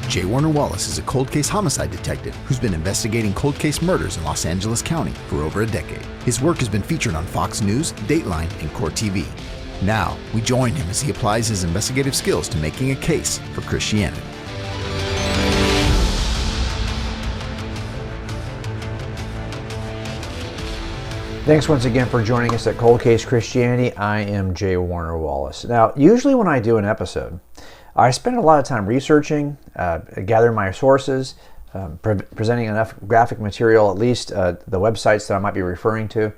J. Warner Wallace is a cold case homicide detective who's been investigating cold case murders in Los Angeles County for over a decade. His work has been featured on Fox News, Dateline, and Court TV. Now, we join him as he applies his investigative skills to making a case for Christianity. Thanks once again for joining us at Cold Case Christianity. I am J. Warner Wallace. Now, usually when I do an episode, I spend a lot of time researching, gathering my sources, presenting enough graphic material, at least the websites that I might be referring to,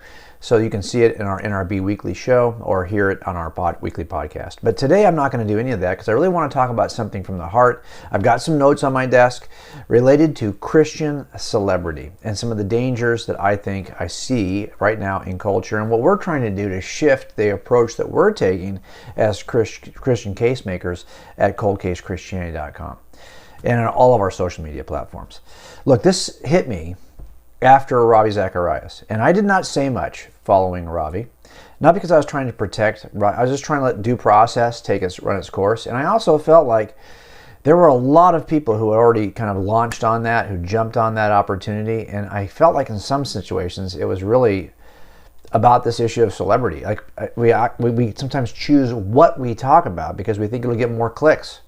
so you can see it in our NRB weekly show or hear it on our weekly podcast. But today I'm not going to do any of that because I really want to talk about something from the heart. I've got some notes on my desk related to Christian celebrity and some of the dangers that I think I see right now in culture and what we're trying to do to shift the approach that we're taking as Christian case makers at coldcasechristianity.com and on all of our social media platforms. Look, this hit me after Ravi Zacharias, and I did not say much following Ravi, not because I was trying to protect, I was just trying to let due process run its course, and I also felt like there were a lot of people who had already kind of launched on that, who jumped on that opportunity, and I felt like in some situations it was really about this issue of celebrity. Like we sometimes choose what we talk about because we think it'll get more clicks.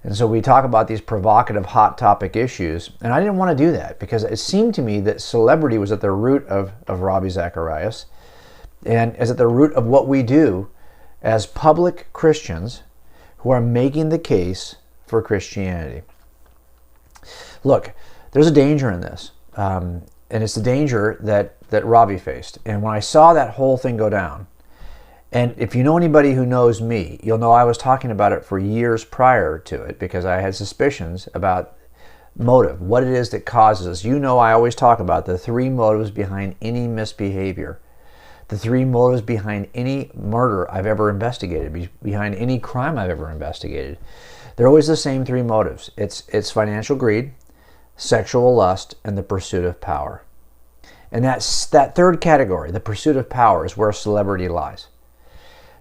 And so we talk about these provocative hot topic issues, and I didn't want to do that because it seemed to me that celebrity was at the root of Ravi Zacharias and is at the root of what we do as public Christians who are making the case for Christianity. Look, there's a danger in this, and it's the danger that Ravi faced. And when I saw that whole thing go down, and if you know anybody who knows me, you'll know I was talking about it for years prior to it because I had suspicions about motive, what it is that causes us. You know I always talk about the three motives behind any misbehavior, the three motives behind any murder I've ever investigated, behind any crime I've ever investigated. They're always the same three motives. It's financial greed, sexual lust, and the pursuit of power. And that third category, the pursuit of power, is where celebrity lies.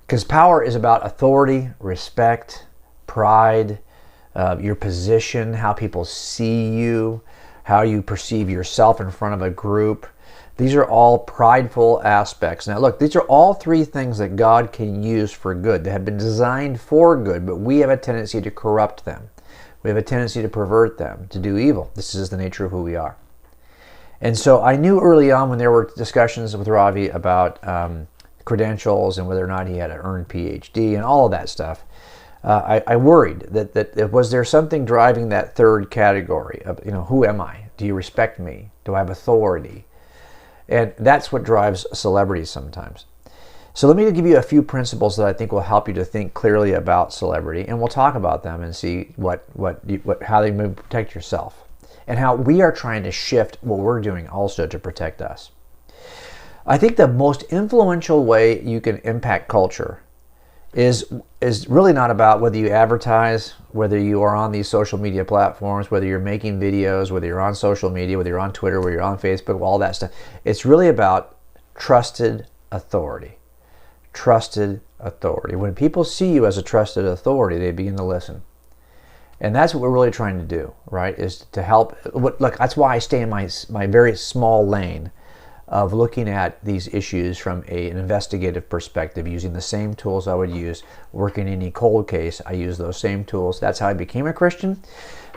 Because power is about authority, respect, pride, your position, how people see you, how you perceive yourself in front of a group. These are all prideful aspects. Now look, these are all three things that God can use for good. They have been designed for good, but we have a tendency to corrupt them. We have a tendency to pervert them, to do evil. This is the nature of who we are. And so I knew early on when there were discussions with Ravi about credentials and whether or not he had an earned PhD and all of that stuff, I worried that was there something driving that third category of, who am I? Do you respect me? Do I have authority? And that's what drives celebrities sometimes. So let me give you a few principles that I think will help you to think clearly about celebrity, and we'll talk about them and see how they may protect yourself and how we are trying to shift what we're doing also to protect us. I think the most influential way you can impact culture is really not about whether you advertise, whether you are on these social media platforms, whether you're making videos, whether you're on social media, whether you're on Twitter, whether you're on Facebook, all that stuff. It's really about trusted authority. Trusted authority. When people see you as a trusted authority, they begin to listen. And that's what we're really trying to do, right? Is to help. Look, that's why I stay in my very small lane of looking at these issues from an investigative perspective, using the same tools I would use working in any cold case. I use those same tools. That's how I became a Christian.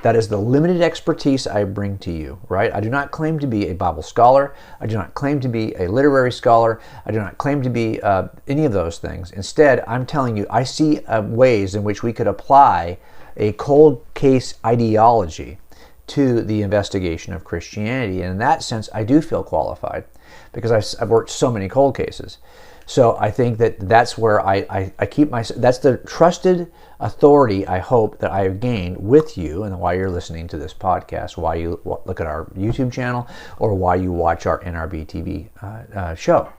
That is the limited expertise I bring to you, right? I do not claim to be a Bible scholar. I do not claim to be a literary scholar. I do not claim to be any of those things. Instead, I'm telling you, I see ways in which we could apply a cold case ideology to the investigation of Christianity. And in that sense, I do feel qualified because I've worked so many cold cases. So I think that's where I keep that's the trusted authority I hope that I have gained with you and why you're listening to this podcast, why you look at our YouTube channel, or why you watch our NRB TV show,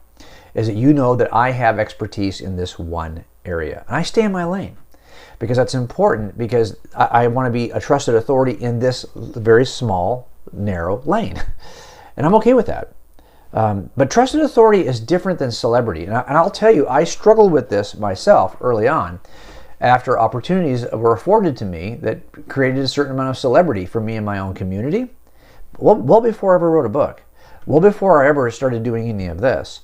is that you know that I have expertise in this one area. And I stay in my lane because that's important, because I want to be a trusted authority in this very small, narrow lane. And I'm okay with that. But trusted authority is different than celebrity. And I'll tell you, I struggled with this myself early on after opportunities were afforded to me that created a certain amount of celebrity for me in my own community. Well before I ever wrote a book, well before I ever started doing any of this.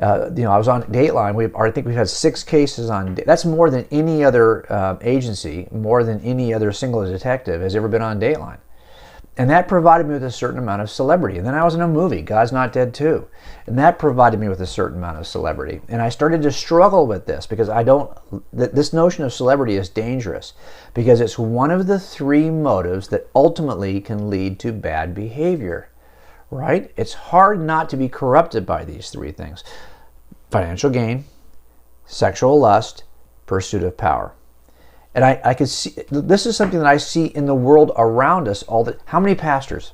I was on Dateline. I think we've had 6 cases on. That's more than any other agency, more than any other single detective has ever been on Dateline. And that provided me with a certain amount of celebrity. And then I was in a movie, God's Not Dead 2. And that provided me with a certain amount of celebrity. And I started to struggle with this because this notion of celebrity is dangerous because it's one of the 3 motives that ultimately can lead to bad behavior, right? It's hard not to be corrupted by these 3 things: financial gain, sexual lust, pursuit of power. And I could see, this is something that I see in the world around us how many pastors,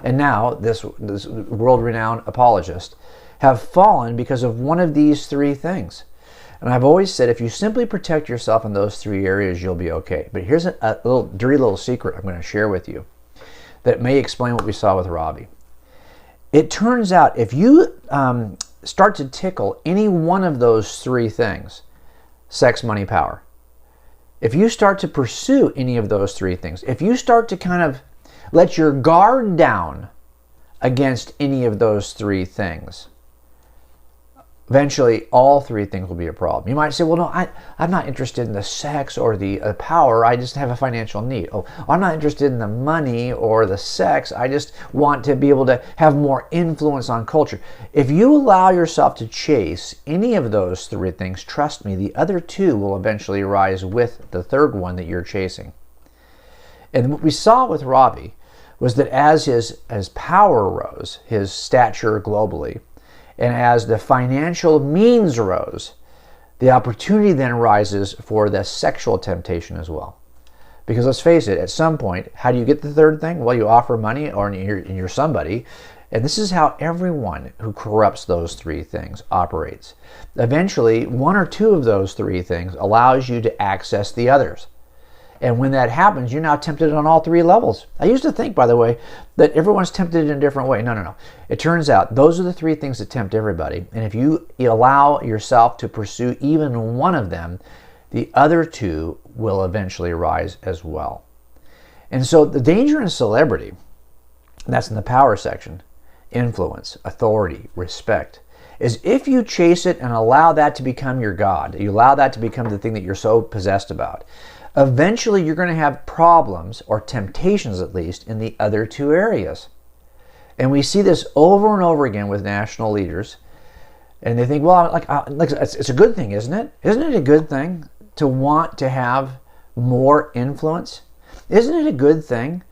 and now this world-renowned apologist, have fallen because of one of these 3 things. And I've always said, if you simply protect yourself in those 3 areas, you'll be okay. But here's a little dirty little secret I'm going to share with you that may explain what we saw with Robbie. It turns out if you start to tickle any one of those 3 things, sex, money, power, if you start to pursue any of those 3 things, if you start to kind of let your guard down against any of those 3 things, eventually all 3 things will be a problem. You might say, well, no, I'm not interested in the sex or the power. I just have a financial need. Oh, I'm not interested in the money or the sex. I just want to be able to have more influence on culture. If you allow yourself to chase any of those 3 things, trust me, the other 2 will eventually rise with the 3rd one that you're chasing. And what we saw with Robbie was that as his power rose, his stature globally, and as the financial means rose, the opportunity then rises for the sexual temptation as well. Because let's face it, at some point, how do you get the 3rd thing? Well, you offer money or you're somebody. And this is how everyone who corrupts those 3 things operates. Eventually, 1 or 2 of those 3 things allows you to access the others. And when that happens, you're now tempted on all 3 levels. I used to think, by the way, that everyone's tempted in a different way. No. It turns out those are the 3 things that tempt everybody. And if you allow yourself to pursue even one of them, the other 2 will eventually rise as well. And so the danger in celebrity, and that's in the power section, influence, authority, respect, is if you chase it and allow that to become your God, you allow that to become the thing that you're so possessed about, eventually you're going to have problems, or temptations at least, in the other 2 areas. And we see this over and over again with national leaders. And they think, well, it's a good thing, isn't it? Isn't it a good thing to want to have more influence? Isn't it a good thing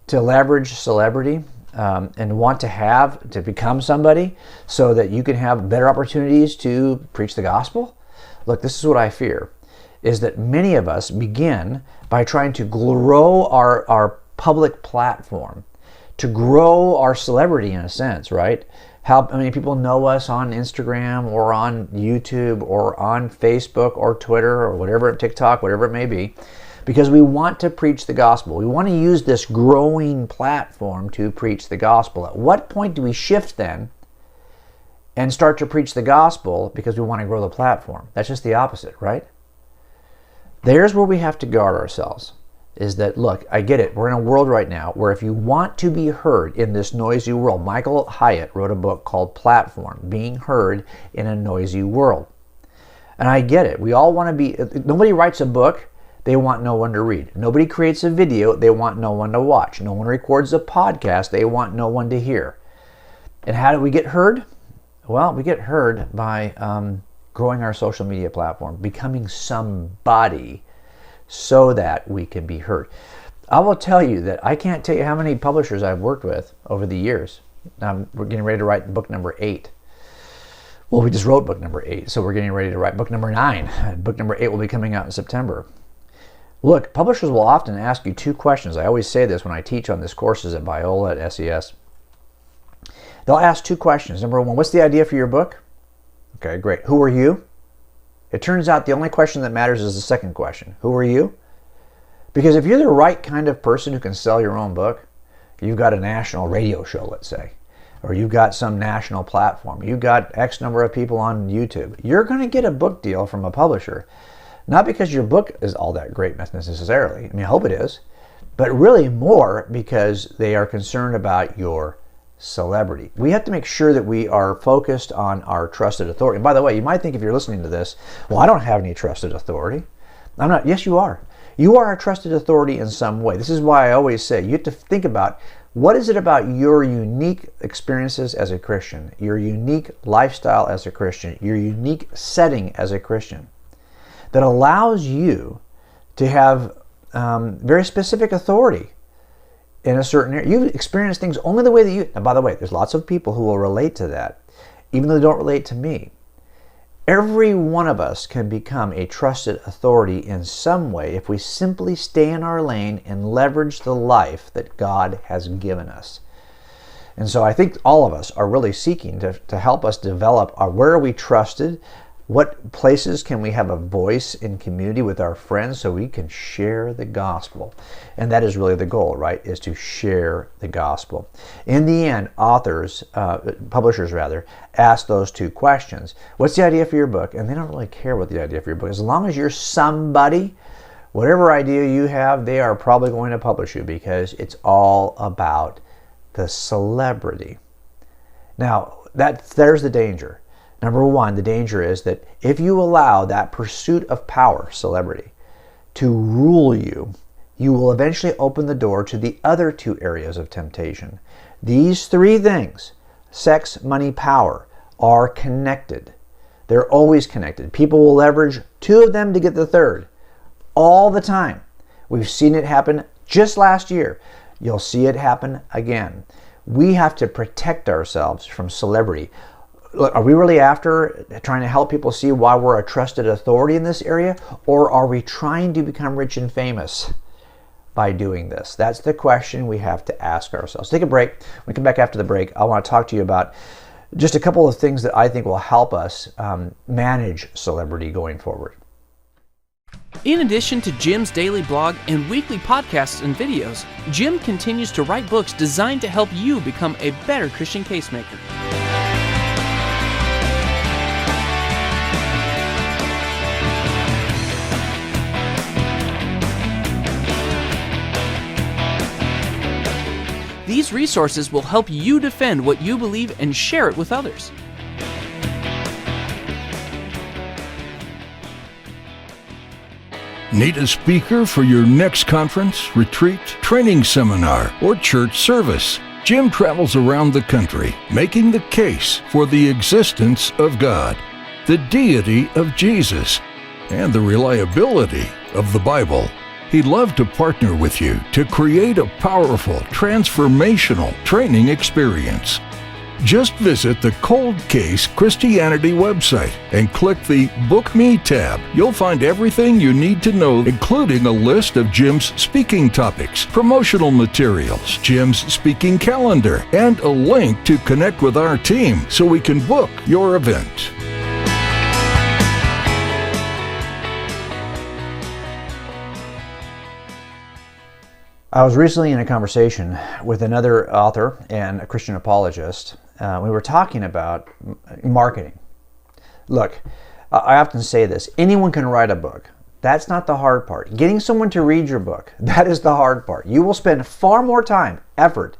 to leverage celebrity and want to become somebody so that you can have better opportunities to preach the gospel? Look, this is what I fear, is that many of us begin by trying to grow our public platform, to grow our celebrity in a sense, right? How many people know us on Instagram or on YouTube or on Facebook or Twitter or whatever, TikTok, whatever it may be, because we want to preach the gospel. We want to use this growing platform to preach the gospel. At what point do we shift then and start to preach the gospel because we want to grow the platform? That's just the opposite, right? There's where we have to guard ourselves, is that, look, I get it. We're in a world right now where if you want to be heard in this noisy world, Michael Hyatt wrote a book called Platform, Being Heard in a Noisy World. And I get it. We all want to be, nobody writes a book, they want no one to read. Nobody creates a video, they want no one to watch. No one records a podcast, they want no one to hear. And how do we get heard? Well, we get heard by growing our social media platform, becoming somebody so that we can be heard. I will tell you that I can't tell you how many publishers I've worked with over the years. We're getting ready to write book number 8. Well, we just wrote book number 8, so we're getting ready to write book number 9. Book number 8 will be coming out in September. Look, publishers will often ask you 2 questions. I always say this when I teach on these courses at Biola at SES. They'll ask 2 questions. Number 1, what's the idea for your book? Okay, great. Who are you? It turns out the only question that matters is the second question. Who are you? Because if you're the right kind of person who can sell your own book, you've got a national radio show, let's say, or you've got some national platform, you've got X number of people on YouTube, you're going to get a book deal from a publisher Not because your book is all that great necessarily. I mean, I hope it is. But really more because they are concerned about your celebrity. We have to make sure that we are focused on our trusted authority. And by the way, you might think if you're listening to this, well, I don't have any trusted authority. I'm not. Yes, you are. You are a trusted authority in some way. This is why I always say you have to think about what is it about your unique experiences as a Christian, your unique lifestyle as a Christian, your unique setting as a Christian that allows you to have very specific authority in a certain area. You experience things only the way that you... And by the way, there's lots of people who will relate to that, even though they don't relate to me. Every one of us can become a trusted authority in some way if we simply stay in our lane and leverage the life that God has given us. And so I think all of us are really seeking to help us develop where are we trusted, what places can we have a voice in community with our friends so we can share the gospel. And that is really the goal, right, is to share the gospel. In the end, publishers ask those two questions. What's the idea for your book? And they don't really care what the idea for your book is. As long as you're somebody, whatever idea you have, they are probably going to publish you because it's all about the celebrity. Now, there's the danger. Number one, the danger is that if you allow that pursuit of power, celebrity, to rule you, you will eventually open the door to the other two areas of temptation. These three things, sex, money, power, are connected. They're always connected. People will leverage two of them to get the third all the time. We've seen it happen just last year. You'll see it happen again. We have to protect ourselves from celebrity. Look, are we really after trying to help people see why we're a trusted authority in this area? Or are we trying to become rich and famous by doing this? That's the question we have to ask ourselves. Take a break. When we come back after the break, I want to talk to you about just a couple of things that I think will help us manage celebrity going forward. In addition to Jim's daily blog and weekly podcasts and videos, Jim continues to write books designed to help you become a better Christian case-maker. These resources will help you defend what you believe and share it with others. Need a speaker for your next conference, retreat, training seminar, or church service? Jim travels around the country, making the case for the existence of God, the deity of Jesus, and the reliability of the Bible. He'd love to partner with you to create a powerful, transformational training experience. Just visit the Cold Case Christianity website and click the Book Me tab. You'll find everything you need to know, including a list of Jim's speaking topics, promotional materials, Jim's speaking calendar, and a link to connect with our team so we can book your event. I was recently in a conversation with another author and a Christian apologist. We were talking about marketing. Look, I often say this, anyone can write a book. That's not the hard part. Getting someone to read your book, that is the hard part. You will spend far more time, effort,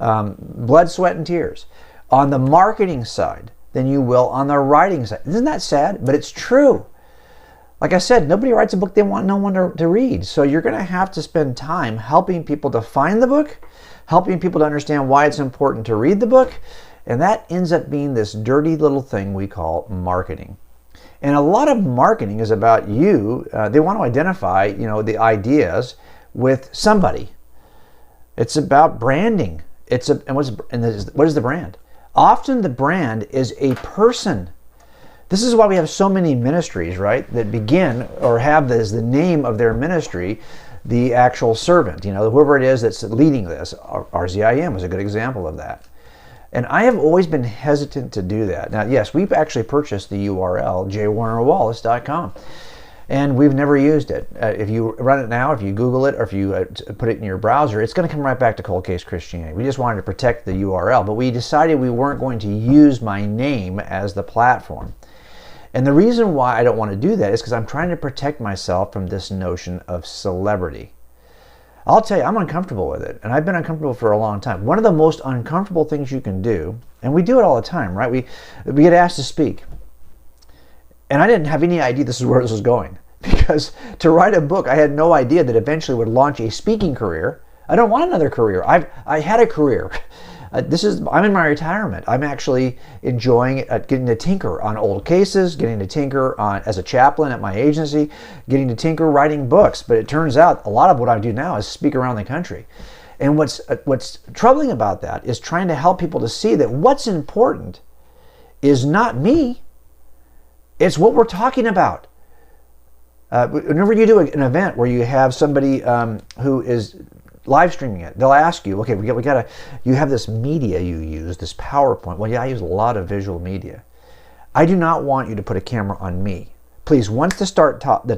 blood, sweat, and tears on the marketing side than you will on the writing side. Isn't that sad? But it's true. Like I said, nobody writes a book they want no one to read. So you're going to have to spend time helping people to find the book, helping people to understand why it's important to read the book, and that ends up being this dirty little thing we call marketing. And a lot of marketing is about you. They want to identify, the ideas with somebody. It's about branding. What is the brand? Often the brand is a person. This is why we have so many ministries, right, that begin or have as the name of their ministry the actual servant, whoever it is that's leading this. RZIM is a good example of that. And I have always been hesitant to do that. Now, yes, we've actually purchased the URL, jwarnerwallace.com, and we've never used it. If you run it now, if you Google it, or if you put it in your browser, it's going to come right back to Cold Case Christianity. We just wanted to protect the URL, but we decided we weren't going to use my name as the platform. And the reason why I don't want to do that is because I'm trying to protect myself from this notion of celebrity. I'll tell you, I'm uncomfortable with it, and I've been uncomfortable for a long time. One of the most uncomfortable things you can do, and we do it all the time, right? We get asked to speak. And I didn't have any idea this is where this was going. Because to write a book, I had no idea that eventually would launch a speaking career. I don't want another career. I had a career. I'm in my retirement. I'm actually enjoying getting to tinker on old cases, getting to tinker on as a chaplain at my agency, getting to tinker writing books. But it turns out a lot of what I do now is speak around the country. And what's troubling about that is trying to help people to see that what's important is not me. It's what we're talking about. Whenever you do an event where you have somebody who is live streaming it, they'll ask you, okay, you have this media you use, this PowerPoint. Well, yeah, I use a lot of visual media. I do not want you to put a camera on me. Please, once the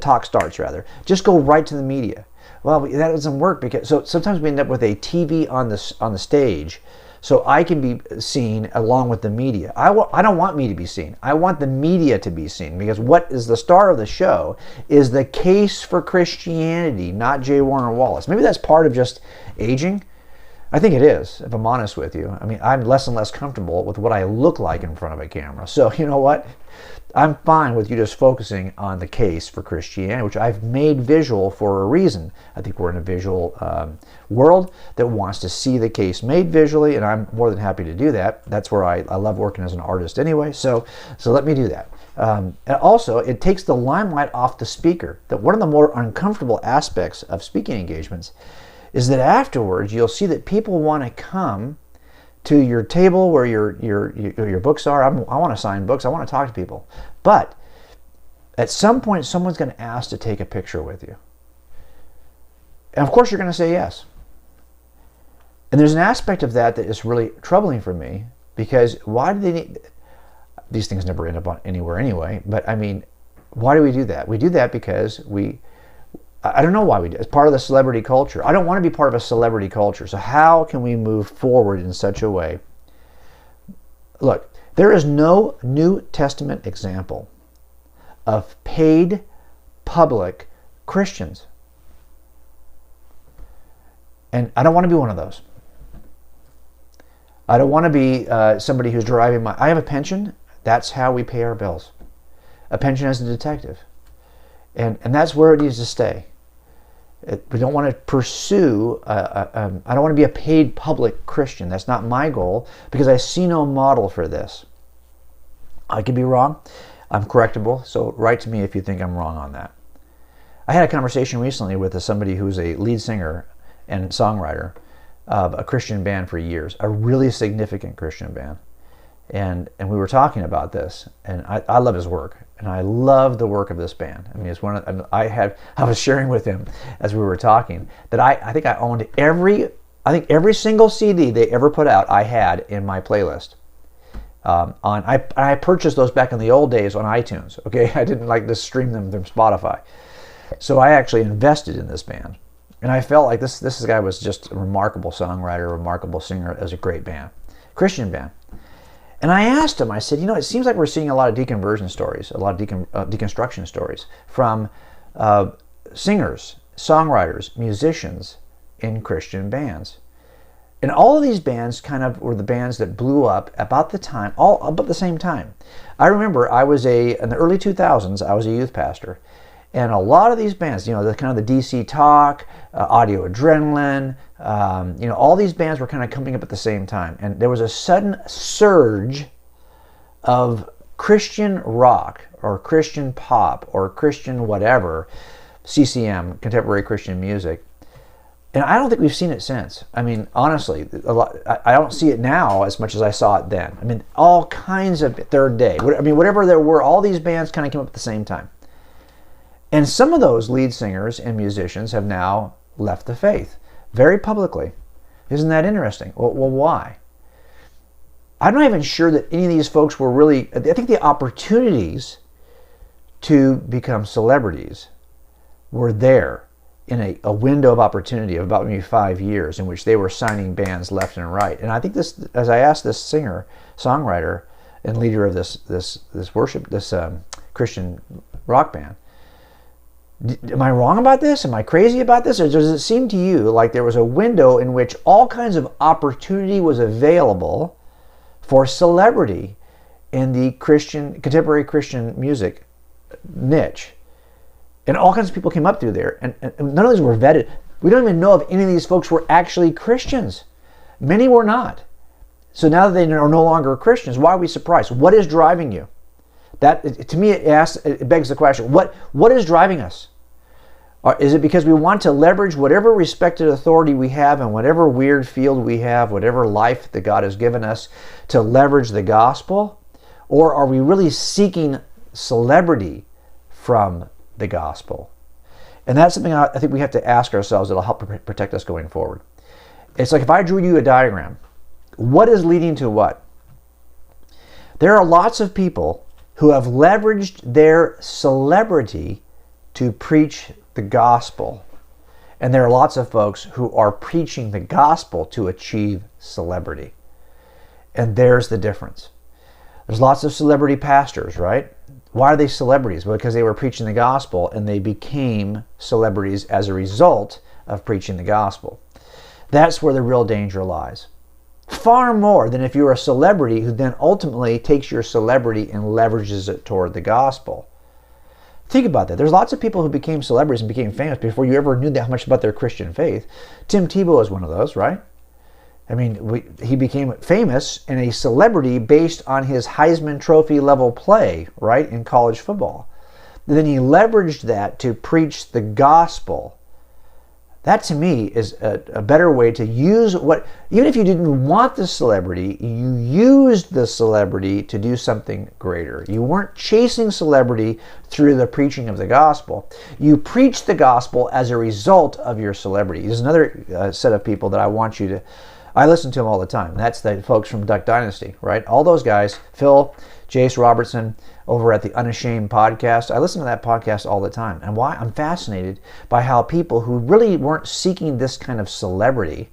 talk starts, just go right to the media. Well, that doesn't work because sometimes we end up with a TV on the stage, so I can be seen along with the media. I don't want me to be seen. I want the media to be seen, because what is the star of the show is the case for Christianity, not J. Warner Wallace. Maybe that's part of just aging. I think it is, if I'm honest with you. I mean, I'm less and less comfortable with what I look like in front of a camera. So, you know what? I'm fine with you just focusing on the case for Christianity, which I've made visual for a reason. I think we're in a visual world that wants to see the case made visually, and I'm more than happy to do that. That's where I love working as an artist anyway, so let me do that. And also, it takes the limelight off the speaker. That one of the more uncomfortable aspects of speaking engagements is that afterwards you'll see that people want to come to your table where your books are. I want to sign books. I want to talk to people. But at some point, someone's going to ask to take a picture with you. And of course, you're going to say yes. And there's an aspect of that is really troubling for me, because why do they need... These things never end up anywhere anyway, but I mean, why do we do that? We do that because I don't know why we do it. It's part of the celebrity culture. I don't want to be part of a celebrity culture. So how can we move forward in such a way? Look, there is no New Testament example of paid public Christians. And I don't want to be one of those. I don't want to be somebody who's driving I have a pension. That's how we pay our bills. A pension as a detective. And that's where it needs to stay. We don't want to pursue, I don't want to be a paid public Christian. That's not my goal, because I see no model for this. I could be wrong. I'm correctable, so write to me if you think I'm wrong on that. I had a conversation recently with somebody who's a lead singer and songwriter of a Christian band for years, a really significant Christian band. And we were talking about this, and I love his work, and I love the work of this band. I mean, it's one of I was sharing with him as we were talking that I think I owned every single CD they ever put out. I had in my playlist. I purchased those back in the old days on iTunes. Okay, I didn't like to stream them from Spotify, so I actually invested in this band, and I felt like this guy was just a remarkable songwriter, a remarkable singer. It was a great band, Christian band. And I asked him, I said, it seems like we're seeing a lot of deconversion stories, a lot of deconstruction stories from singers, songwriters, musicians in Christian bands. And all of these bands kind of were the bands that blew up about the same time. I remember in the early 2000s, I was a youth pastor. And a lot of these bands, the kind of the DC Talk, Audio Adrenaline, all these bands were kind of coming up at the same time. And there was a sudden surge of Christian rock or Christian pop or Christian whatever, CCM, contemporary Christian music. And I don't think we've seen it since. I mean, honestly, I don't see it now as much as I saw it then. I mean, all kinds of Third Day. Whatever there were, all these bands kind of came up at the same time. And some of those lead singers and musicians have now left the faith very publicly. Isn't that interesting? Well, why? I'm not even sure that any of these folks were really... I think the opportunities to become celebrities were there in a window of opportunity of about maybe 5 years in which they were signing bands left and right. And I think this, as I asked this singer, songwriter, and leader of this Christian rock band. Am I wrong about this? Am I crazy about this? Or does it seem to you like there was a window in which all kinds of opportunity was available for celebrity in the contemporary Christian music niche? And all kinds of people came up through there, and none of these were vetted. We don't even know if any of these folks were actually Christians. Many were not. So now that they are no longer Christians, why are we surprised? What is driving you? That, to me, it begs the question, what is driving us? Is it because we want to leverage whatever respected authority we have in whatever weird field we have, whatever life that God has given us, to leverage the gospel? Or are we really seeking celebrity from the gospel? And that's something I think we have to ask ourselves that'll help protect us going forward. It's like if I drew you a diagram, what is leading to what? There are lots of people who have leveraged their celebrity to preach the gospel. And there are lots of folks who are preaching the gospel to achieve celebrity. And there's the difference. There's lots of celebrity pastors, right? Why are they celebrities? Well, because they were preaching the gospel and they became celebrities as a result of preaching the gospel. That's where the real danger lies. Far more than if you're a celebrity who then ultimately takes your celebrity and leverages it toward the gospel. Think about that. There's lots of people who became celebrities and became famous before you ever knew that much about their Christian faith. Tim Tebow is one of those, right? I mean, he became famous and a celebrity based on his Heisman Trophy level play, right, in college football. Then he leveraged that to preach the gospel. That, to me, is a better way to use even if you didn't want the celebrity, you used the celebrity to do something greater. You weren't chasing celebrity through the preaching of the gospel. You preached the gospel as a result of your celebrity. There's another set of people that I listen to them all the time. That's the folks from Duck Dynasty, right? All those guys, Phil, Jace Robertson, over at the Unashamed podcast. I listen to that podcast all the time. And why? I'm fascinated by how people who really weren't seeking this kind of celebrity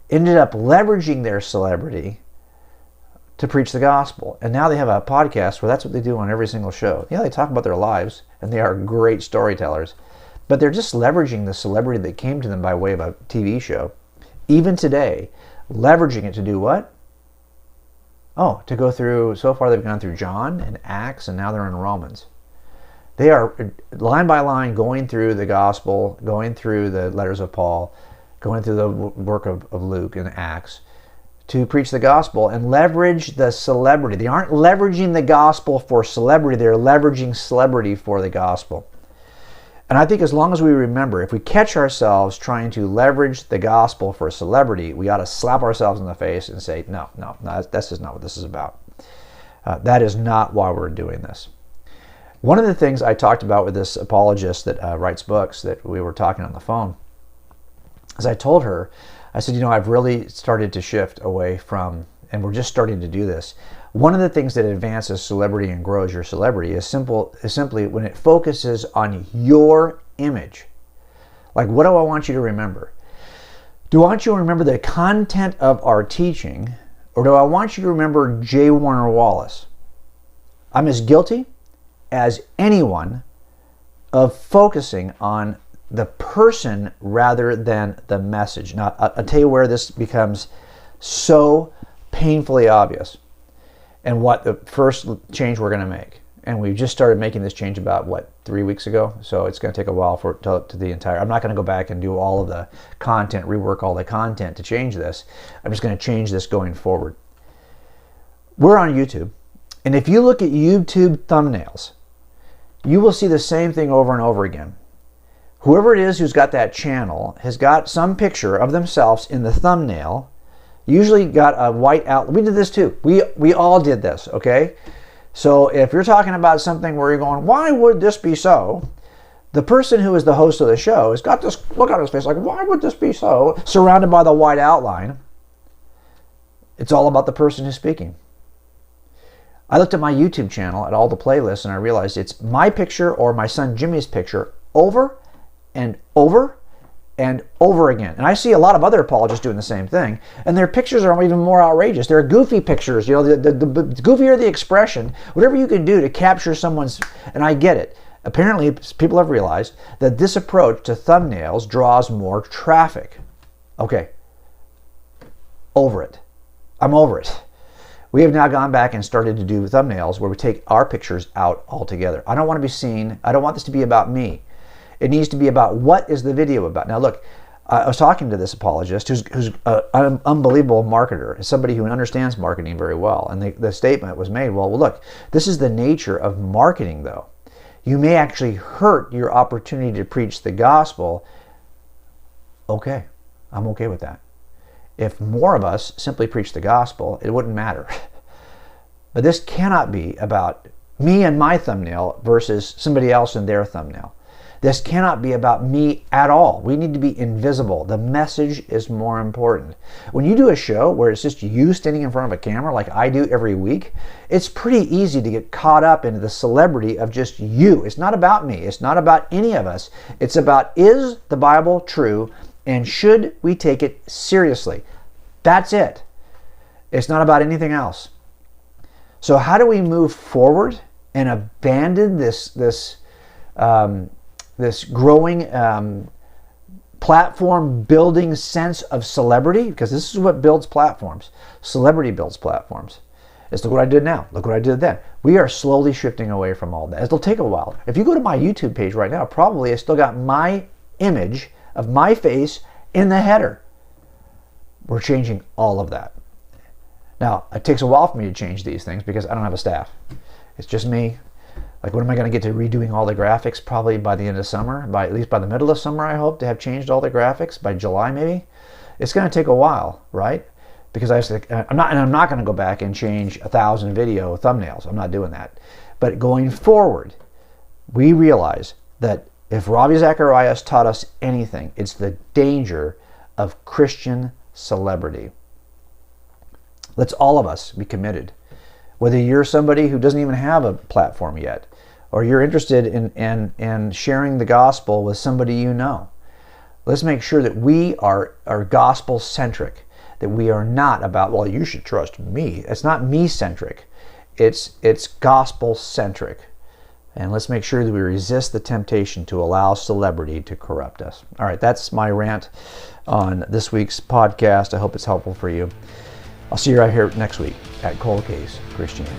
ended up leveraging their celebrity to preach the gospel. And now they have a podcast where that's what they do on every single show. Yeah, they talk about their lives, and they are great storytellers. But they're just leveraging the celebrity that came to them by way of a TV show. Even today, leveraging it to do what? Oh, to go through, so far they've gone through John and Acts, and now they're in Romans. They are line by line going through the gospel, going through the letters of Paul, going through the work of Luke and Acts to preach the gospel and leverage the celebrity. They aren't leveraging the gospel for celebrity, they're leveraging celebrity for the gospel. And I think as long as we remember, if we catch ourselves trying to leverage the gospel for a celebrity, we ought to slap ourselves in the face and say, no, that's just not what this is about. That is not why we're doing this. One of the things I talked about with this apologist that writes books that we were talking on the phone, is I told her, I said, I've really started to shift away from, and we're just starting to do this. One of the things that advances celebrity and grows your celebrity is simply when it focuses on your image. Like, what do I want you to remember? Do I want you to remember the content of our teaching, or do I want you to remember J. Warner Wallace? I'm as guilty as anyone of focusing on the person rather than the message. Now, I'll tell you where this becomes so painfully obvious and what the first change we're going to make. And we've just started making this change about, 3 weeks ago? So it's going to take a while for to the entire... I'm not going to go back and do all of the content, rework all the content to change this. I'm just going to change this going forward. We're on YouTube. And if you look at YouTube thumbnails, you will see the same thing over and over again. Whoever it is who's got that channel has got some picture of themselves in the thumbnail, usually got a white outline. We did this too. We all did this, okay? So if you're talking about something where you're going, why would this be so? The person who is the host of the show has got this look on his face like, why would this be so? Surrounded by the white outline. It's all about the person who's speaking. I looked at my YouTube channel at all the playlists and I realized it's my picture or my son Jimmy's picture over and over and over again. And I see a lot of other apologists doing the same thing, and their pictures are even more outrageous. They're goofy pictures. You know, the goofier the expression, whatever you can do to capture someone's, and I get it. Apparently, people have realized that this approach to thumbnails draws more traffic. Okay, over it. I'm over it. We have now gone back and started to do thumbnails where we take our pictures out altogether. I don't want to be seen. I don't want this to be about me. It needs to be about what is the video about. Now look, I was talking to this apologist who's an unbelievable marketer, somebody who understands marketing very well. And the statement was made, well, look, this is the nature of marketing though. You may actually hurt your opportunity to preach the gospel. Okay, I'm okay with that. If more of us simply preach the gospel, it wouldn't matter. But this cannot be about me and my thumbnail versus somebody else and their thumbnail. This cannot be about me at all. We need to be invisible. The message is more important. When you do a show where it's just you standing in front of a camera like I do every week, it's pretty easy to get caught up into the celebrity of just you. It's not about me. It's not about any of us. It's about, is the Bible true and should we take it seriously? That's it. It's not about anything else. So how do we move forward and abandon this growing platform building sense of celebrity? Because this is what builds platforms. Celebrity builds platforms. It's look what I did now. Look what I did then. We are slowly shifting away from all that. It'll take a while. If you go to my YouTube page right now, probably it's still got my image of my face in the header. We're changing all of that. Now, it takes a while for me to change these things because I don't have a staff. It's just me. Like, when am I going to get to redoing all the graphics? Probably by the end of summer, at least by the middle of summer, I hope to have changed all the graphics by July, maybe. It's going to take a while, right? Because I'm not going to go back and change 1,000 video thumbnails. I'm not doing that. But going forward, we realize that if Ravi Zacharias taught us anything, it's the danger of Christian celebrity. Let's all of us be committed. Whether you're somebody who doesn't even have a platform yet, or you're interested in sharing the gospel with somebody you know, let's make sure that we are gospel-centric, that we are not about, well, you should trust me. It's not me-centric. It's gospel-centric. And let's make sure that we resist the temptation to allow celebrity to corrupt us. All right, that's my rant on this week's podcast. I hope it's helpful for you. I'll see you right here next week at Cold Case Christianity.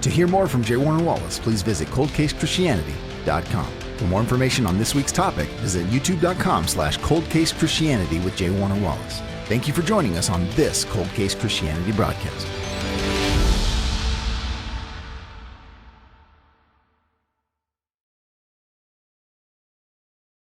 To hear more from J. Warner Wallace, please visit coldcasechristianity.com. For more information on this week's topic, visit youtube.com/coldcasechristianity with J. Warner Wallace. Thank you for joining us on this Cold Case Christianity broadcast.